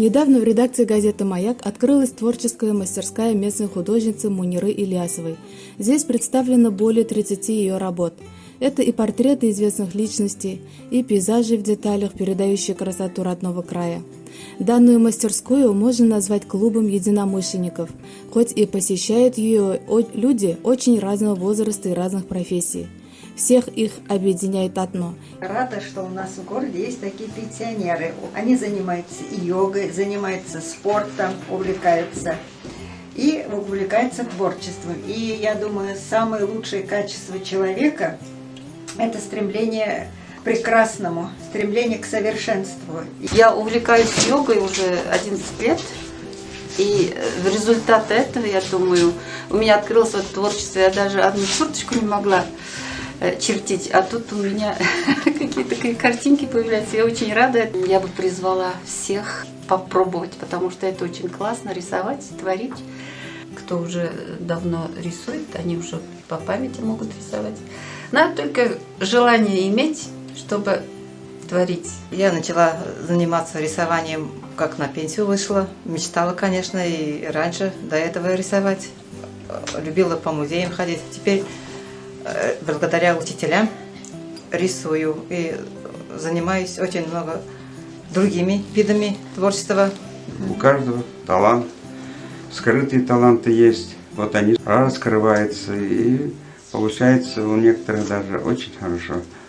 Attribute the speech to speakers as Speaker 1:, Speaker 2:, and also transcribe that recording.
Speaker 1: Недавно в редакции газеты «Маяк» открылась творческая мастерская местной художницы Муниры Ильясовой. Здесь представлено более 30 ее работ. Это и портреты известных личностей, и пейзажи в деталях, передающие красоту родного края. Данную мастерскую можно назвать клубом единомышленников, хоть и посещают ее люди очень разного возраста и разных профессий. Всех их объединяет одно.
Speaker 2: Рада, что у нас в городе есть такие пенсионеры. Они занимаются и йогой, занимаются спортом, увлекаются творчеством. И я думаю, самые лучшие качества человека – это стремление к прекрасному, стремление к совершенству.
Speaker 3: Я увлекаюсь йогой уже 11 лет. И в результате этого, я думаю, у меня открылось вот творчество. Я даже одну черточку не могла чертить, а тут у меня какие-то такие картинки появляются. Я очень рада. Я бы призвала всех попробовать, потому что это очень классно рисовать, творить. Кто уже давно рисует, они уже по памяти могут рисовать. Надо только желание иметь, чтобы творить.
Speaker 4: Я начала заниматься рисованием, как на пенсию вышла. Мечтала, конечно, и раньше до этого рисовать. Любила по музеям ходить. Теперь благодаря учителям рисую и занимаюсь очень много другими видами творчества.
Speaker 5: У каждого талант, скрытые таланты есть. Вот они раскрываются и получается у некоторых даже очень хорошо.